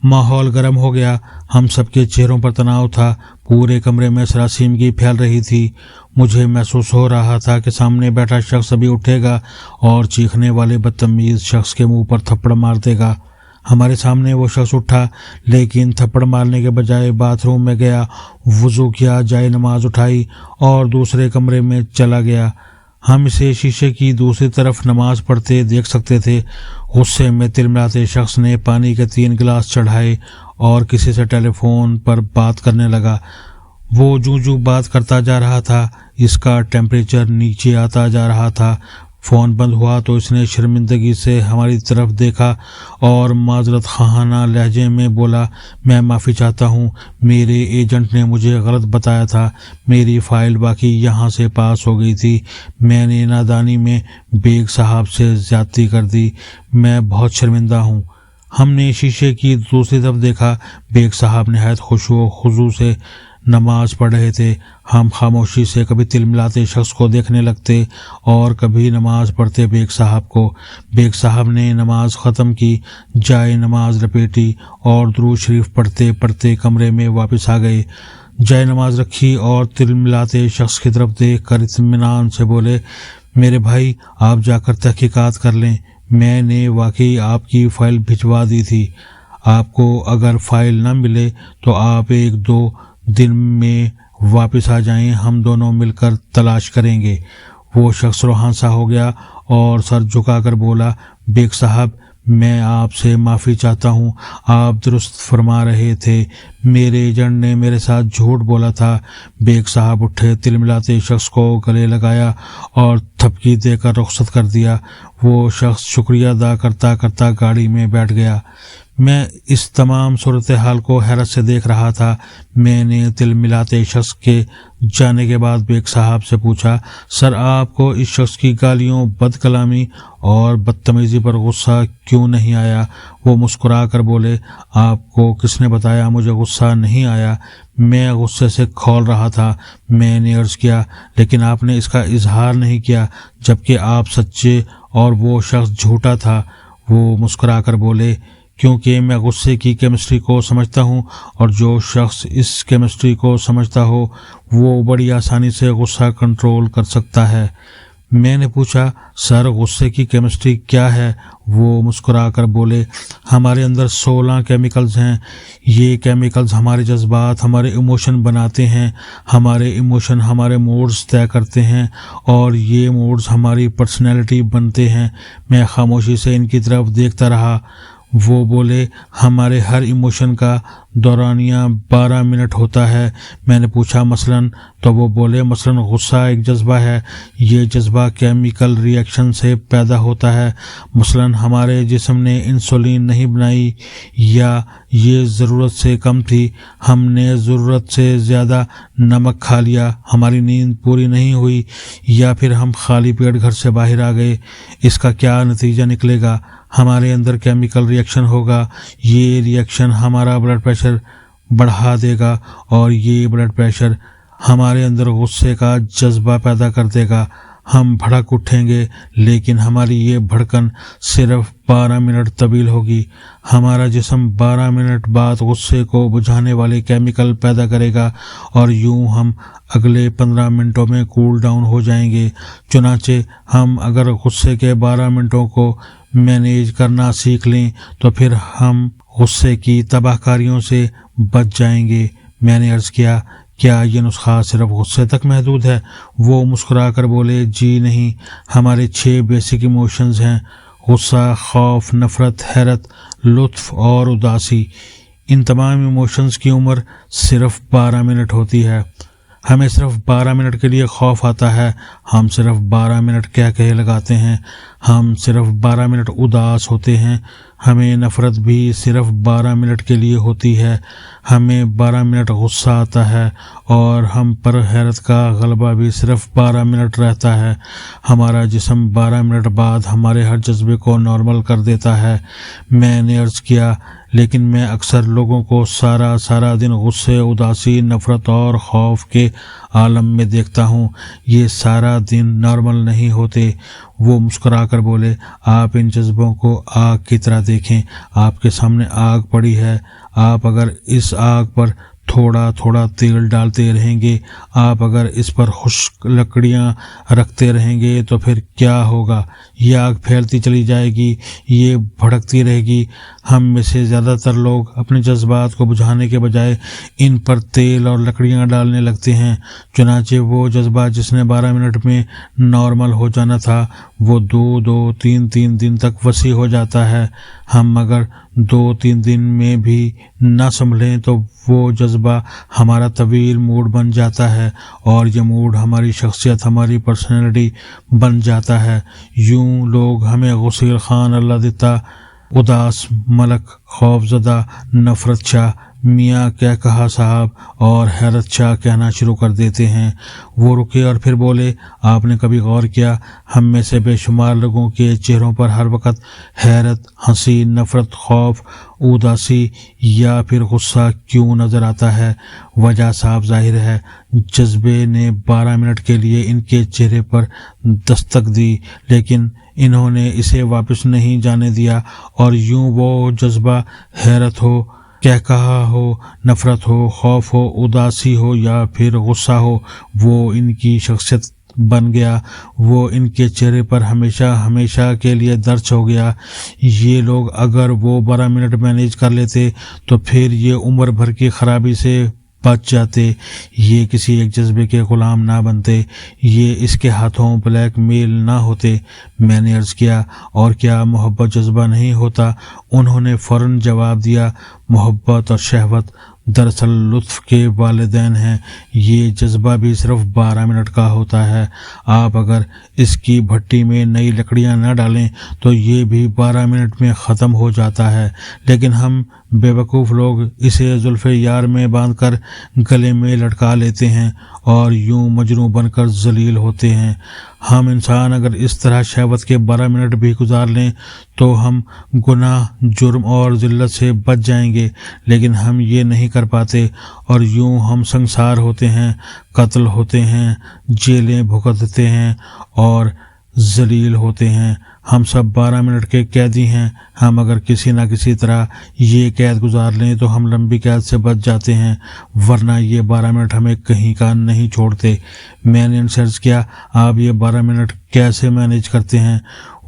ماحول گرم ہو گیا، ہم سب کے چہروں پر تناؤ تھا، پورے کمرے میں سراسیمگی پھیل رہی تھی۔ مجھے محسوس ہو رہا تھا کہ سامنے بیٹھا شخص ابھی اٹھے گا اور چیخنے والے بدتمیز شخص کے منہ پر تھپڑ مار دے گا۔ ہمارے سامنے وہ شخص اٹھا، لیکن تھپڑ مارنے کے بجائے باتھ روم میں گیا، وضو کیا، جائے نماز اٹھائی اور دوسرے کمرے میں چلا گیا۔ ہم اسے شیشے کی دوسری طرف نماز پڑھتے دیکھ سکتے تھے۔ غصے میں تلملاتے شخص نے پانی کے 3 گلاس چڑھائے اور کسی سے ٹیلی فون پر بات کرنے لگا۔ وہ جوں بات کرتا جا رہا تھا، اس کا ٹیمپریچر نیچے آتا جا رہا تھا۔ فون بند ہوا تو اس نے شرمندگی سے ہماری طرف دیکھا اور معذرت خواہانہ لہجے میں بولا، میں معافی چاہتا ہوں، میرے ایجنٹ نے مجھے غلط بتایا تھا، میری فائل باقی یہاں سے پاس ہو گئی تھی، میں نے نادانی میں بیگ صاحب سے زیادتی کر دی، میں بہت شرمندہ ہوں۔ ہم نے شیشے کی دوسری طرف دیکھا، بیگ صاحب نہایت خشوع و خضوع سے نماز پڑھ رہے تھے۔ ہم خاموشی سے کبھی تلملاتے شخص کو دیکھنے لگتے اور کبھی نماز پڑھتے بیگ صاحب کو۔ بیگ صاحب نے نماز ختم کی، جائے نماز لپیٹی اور درود شریف پڑھتے پڑھتے کمرے میں واپس آ گئے۔ جائے نماز رکھی اور تلملاتے شخص کی طرف دیکھ کر اطمینان سے بولے، میرے بھائی آپ جا کر تحقیقات کر لیں، میں نے واقعی آپ کی فائل بھجوا دی تھی، آپ کو اگر فائل نہ ملے تو آپ 1-2 دن میں واپس آ جائیں، ہم دونوں مل کر تلاش کریں گے۔ وہ شخص روحان سا ہو گیا اور سر جھکا کر بولا، بیگ صاحب میں آپ سے معافی چاہتا ہوں، آپ درست فرما رہے تھے، میرے ایجنٹ نے میرے ساتھ جھوٹ بولا تھا۔ بیگ صاحب اٹھے، تلملاتے شخص کو گلے لگایا اور تھپکی دے کر رخصت کر دیا۔ وہ شخص شکریہ ادا کرتا کرتا گاڑی میں بیٹھ گیا۔ میں اس تمام صورتحال کو حیرت سے دیکھ رہا تھا۔ میں نے تلملاتے شخص کے جانے کے بعد بیگ صاحب سے پوچھا، سر آپ کو اس شخص کی گالیوں، بد کلامی اور بدتمیزی پر غصہ کیوں نہیں آیا؟ وہ مسکرا کر بولے، آپ کو کس نے بتایا مجھے غصہ نہیں آیا؟ میں غصے سے کھول رہا تھا۔ میں نے عرض کیا، لیکن آپ نے اس کا اظہار نہیں کیا، جبکہ آپ سچے اور وہ شخص جھوٹا تھا۔ وہ مسکرا کر بولے، کیونکہ میں غصے کی کیمسٹری کو سمجھتا ہوں، اور جو شخص اس کیمسٹری کو سمجھتا ہو وہ بڑی آسانی سے غصہ کنٹرول کر سکتا ہے۔ میں نے پوچھا، سر غصے کی کیمسٹری کیا ہے؟ وہ مسکرا کر بولے، ہمارے اندر 16 کیمیکلز ہیں، یہ کیمیکلز ہمارے جذبات، ہمارے ایموشن بناتے ہیں، ہمارے ایموشن ہمارے موڈز طے کرتے ہیں اور یہ موڈز ہماری پرسنالٹی بنتے ہیں۔ میں خاموشی سے ان کی طرف دیکھتا رہا۔ وہ بولے، ہمارے ہر ایموشن کا دورانیہ 12 منٹ ہوتا ہے۔ میں نے پوچھا مثلاً؟ تو وہ بولے، مثلاً غصہ ایک جذبہ ہے، یہ جذبہ کیمیکل ری ایکشن سے پیدا ہوتا ہے۔ مثلاً ہمارے جسم نے انسولین نہیں بنائی، یا یہ ضرورت سے کم تھی، ہم نے ضرورت سے زیادہ نمک کھا لیا، ہماری نیند پوری نہیں ہوئی، یا پھر ہم خالی پیٹ گھر سے باہر آ گئے۔ اس کا کیا نتیجہ نکلے گا؟ ہمارے اندر کیمیکل ری ایکشن ہوگا، یہ ری ایکشن ہمارا بلڈ پریشر بڑھا دے گا اور یہ بلڈ پریشر ہمارے اندر غصے کا جذبہ پیدا کر دے گا، ہم بھڑک اٹھیں گے، لیکن ہماری یہ بھڑکن صرف 12 منٹ طویل ہوگی۔ ہمارا جسم 12 منٹ بعد غصے کو بجھانے والے کیمیکل پیدا کرے گا اور یوں ہم اگلے 15 منٹوں میں کول ڈاؤن ہو جائیں گے۔ چنانچہ ہم اگر غصے کے 12 منٹوں کو مینیج کرنا سیکھ لیں تو پھر ہم غصے کی تباہ کاریوں سے بچ جائیں گے۔ میں نے عرض کیا، کیا یہ نسخہ صرف غصے تک محدود ہے؟ وہ مسکرا کر بولے، جی نہیں، ہمارے 6 بیسک ایموشنز ہیں، غصہ، خوف، نفرت، حیرت، لطف اور اداسی۔ ان تمام ایموشنز کی عمر صرف 12 منٹ ہوتی ہے۔ ہمیں صرف 12 منٹ کے لیے خوف آتا ہے، ہم صرف 12 منٹ کہے لگاتے ہیں، ہم صرف 12 منٹ اداس ہوتے ہیں، ہمیں نفرت بھی صرف 12 منٹ کے لیے ہوتی ہے، ہمیں 12 منٹ غصہ آتا ہے اور ہم پر حیرت کا غلبہ بھی صرف 12 منٹ رہتا ہے۔ ہمارا جسم 12 منٹ بعد ہمارے ہر جذبے کو نارمل کر دیتا ہے۔ میں نے عرض کیا، لیکن میں اکثر لوگوں کو سارا دن غصے، اداسی، نفرت اور خوف کے عالم میں دیکھتا ہوں۔ یہ سارا دن نارمل نہیں ہوتے۔ وہ مسکرا کر بولے، آپ ان جذبوں کو آگ کی طرح دیکھیں۔ آپ کے سامنے آگ پڑی ہے، آپ اگر اس آگ پر تھوڑا تھوڑا تیل ڈالتے رہیں گے، آپ اگر اس پر خشک لکڑیاں رکھتے رہیں گے تو پھر کیا ہوگا؟ یہ آگ پھیلتی چلی جائے گی، یہ بھڑکتی رہے گی۔ ہم میں سے زیادہ تر لوگ اپنے جذبات کو بجھانے کے بجائے ان پر تیل اور لکڑیاں ڈالنے لگتے ہیں۔ چنانچہ وہ جذبہ جس نے 12 منٹ میں نارمل ہو جانا تھا، وہ 2-3 دن تک وسیع ہو جاتا ہے۔ ہم اگر 2-3 دن میں بھی نہ سنبھلیں تو وہ جذبہ ہمارا طویل موڈ بن جاتا ہے، اور یہ موڈ ہماری شخصیت، ہماری پرسنالٹی بن جاتا ہے۔ یوں لوگ ہمیں غسیل خان اللہ دیتا، اداس ملک، خوف زدہ، نفرت شاہ، میاں کیا کہا صاحب اور حیرت شاہ کہنا شروع کر دیتے ہیں۔ وہ رکے اور پھر بولے، آپ نے کبھی غور کیا ہم میں سے بے شمار لوگوں کے چہروں پر ہر وقت حیرت، ہنسی، نفرت، خوف، اداسی یا پھر غصہ کیوں نظر آتا ہے؟ وجہ صاف ظاہر ہے، جذبے نے 12 منٹ کے لیے ان کے چہرے پر دستک دی، لیکن انہوں نے اسے واپس نہیں جانے دیا، اور یوں وہ جذبہ حیرت ہو، کیا کہا ہو، نفرت ہو، خوف ہو، اداسی ہو یا پھر غصہ ہو، وہ ان کی شخصیت بن گیا، وہ ان کے چہرے پر ہمیشہ کے لیے درج ہو گیا۔ یہ لوگ اگر وہ 12 منٹ مینیج کر لیتے تو پھر یہ عمر بھر کی خرابی سے بچ جاتے، یہ کسی ایک جذبے کے غلام نہ بنتے، یہ اس کے ہاتھوں بلیک میل نہ ہوتے۔ میں نے عرض کیا، اور کیا محبت جذبہ نہیں ہوتا؟ انہوں نے فوراً جواب دیا، محبت اور شہوت دراصل لطف کے والدین ہیں، یہ جذبہ بھی صرف 12 منٹ کا ہوتا ہے۔ آپ اگر اس کی بھٹی میں نئی لکڑیاں نہ ڈالیں تو یہ بھی 12 منٹ میں ختم ہو جاتا ہے، لیکن ہم بے وقوف لوگ اسے زلف یار میں باندھ کر گلے میں لٹکا لیتے ہیں اور یوں مجنوں بن کر ذلیل ہوتے ہیں۔ ہم انسان اگر اس طرح شہوت کے 12 منٹ بھی گزار لیں تو ہم گناہ، جرم اور ذلت سے بچ جائیں گے، لیکن ہم یہ نہیں کر پاتے، اور یوں ہم سنسار ہوتے ہیں، قتل ہوتے ہیں، جیلیں بھگتتے ہیں اور ذلیل ہوتے ہیں۔ ہم سب 12 منٹ کے قیدی ہیں۔ ہم اگر کسی نہ کسی طرح یہ قید گزار لیں تو ہم لمبی قید سے بچ جاتے ہیں، ورنہ یہ 12 منٹ ہمیں کہیں کا نہیں چھوڑتے۔ میں نے ان سے عرض کیا، آپ یہ 12 منٹ کیسے مینیج کرتے ہیں؟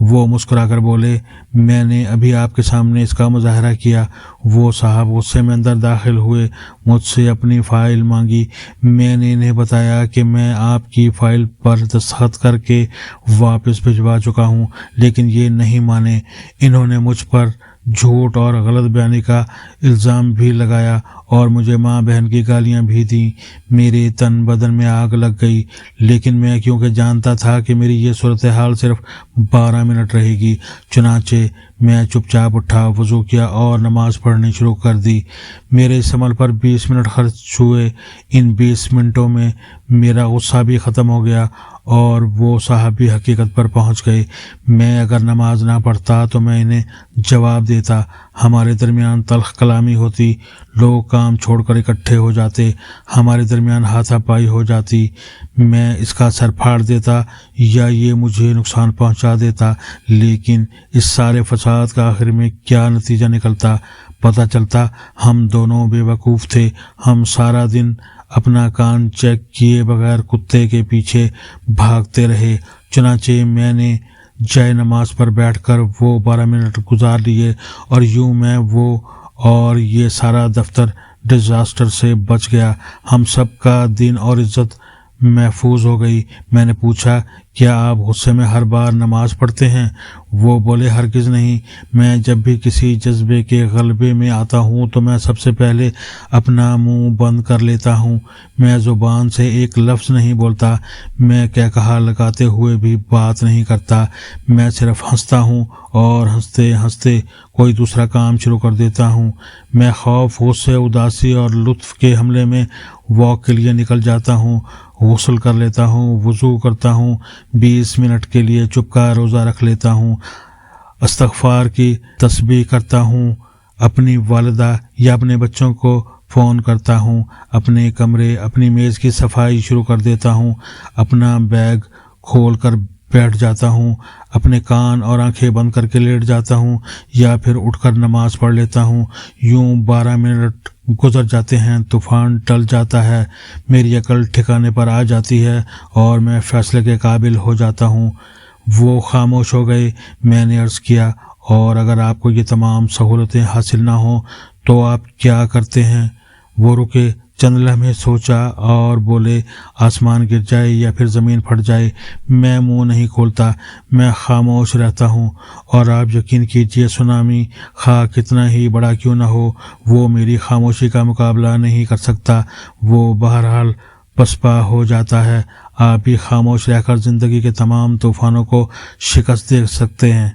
وہ مسکرا کر بولے، میں نے ابھی آپ کے سامنے اس کا مظاہرہ کیا۔ وہ صاحب غصے میں اندر داخل ہوئے، مجھ سے اپنی فائل مانگی۔ میں نے انہیں بتایا کہ میں آپ کی فائل پر دستخط کر کے واپس بھجوا چکا ہوں، لیکن یہ نہیں مانے۔ انہوں نے مجھ پر جھوٹ اور غلط بیانی کا الزام بھی لگایا اور مجھے ماں بہن کی گالیاں بھی دیں۔ میرے تن بدن میں آگ لگ گئی، لیکن میں کیونکہ جانتا تھا کہ میری یہ صورتحال صرف 12 منٹ رہے گی، چنانچہ میں چپ چاپ اٹھا، وضو کیا اور نماز پڑھنی شروع کر دی۔ میرے اس عمل پر 20 منٹ خرچ ہوئے۔ ان 20 منٹوں میں میرا غصہ بھی ختم ہو گیا اور وہ صاحب بھی حقیقت پر پہنچ گئے۔ میں اگر نماز نہ پڑھتا تو میں انہیں جواب دیتا، ہمارے درمیان تلخ کلامی ہوتی، لوگ کام چھوڑ کر اکٹھے ہو جاتے، ہمارے درمیان ہاتھا پائی ہو جاتی، میں اس کا سر پھاڑ دیتا یا یہ مجھے نقصان پہنچا دیتا، لیکن اس سارے فساد کا آخر میں کیا نتیجہ نکلتا؟ پتہ چلتا ہم دونوں بے وقوف تھے۔ ہم سارا دن اپنا کان چیک کیے بغیر کتے کے پیچھے بھاگتے رہے۔ چنانچہ میں نے جائے نماز پر بیٹھ کر وہ 12 منٹ گزار لیے، اور یوں میں وہ اور یہ سارا دفتر ڈیزاسٹر سے بچ گیا۔ ہم سب کا دین اور عزت محفوظ ہو گئی۔ میں نے پوچھا، کیا آپ غصے میں ہر بار نماز پڑھتے ہیں؟ وہ بولے، ہرگز نہیں۔ میں جب بھی کسی جذبے کے غلبے میں آتا ہوں تو میں سب سے پہلے اپنا منہ بند کر لیتا ہوں، میں زبان سے ایک لفظ نہیں بولتا، میں کیا کہا لگاتے ہوئے بھی بات نہیں کرتا، میں صرف ہنستا ہوں اور ہنستے ہنستے کوئی دوسرا کام شروع کر دیتا ہوں۔ میں خوف، غصے، اداسی اور لطف کے حملے میں واک کے لیے نکل جاتا ہوں، غسل کر لیتا ہوں، وضو کرتا ہوں، 20 منٹ کے لیے چپ کا روزہ رکھ لیتا ہوں، استغفار کی تسبیح کرتا ہوں، اپنی والدہ یا اپنے بچوں کو فون کرتا ہوں، اپنے کمرے، اپنی میز کی صفائی شروع کر دیتا ہوں، اپنا بیگ کھول کر بیٹھ جاتا ہوں، اپنے کان اور آنکھیں بند کر کے لیٹ جاتا ہوں یا پھر اٹھ کر نماز پڑھ لیتا ہوں۔ یوں 12 منٹ گزر جاتے ہیں، طوفان ٹل جاتا ہے، میری عقل ٹھکانے پر آ جاتی ہے اور میں فیصلے کے قابل ہو جاتا ہوں۔ وہ خاموش ہو گئے۔ میں نے عرض کیا، اور اگر آپ کو یہ تمام سہولتیں حاصل نہ ہوں تو آپ کیا کرتے ہیں؟ وہ رکے، چند لمحے سوچا اور بولے، آسمان گر جائے یا پھر زمین پھٹ جائے، میں منہ نہیں کھولتا، میں خاموش رہتا ہوں۔ اور آپ یقین کیجئے، سونامی خواہ کتنا ہی بڑا کیوں نہ ہو، وہ میری خاموشی کا مقابلہ نہیں کر سکتا، وہ بہرحال پسپا ہو جاتا ہے۔ آپ بھی خاموش رہ کر زندگی کے تمام طوفانوں کو شکست دے سکتے ہیں۔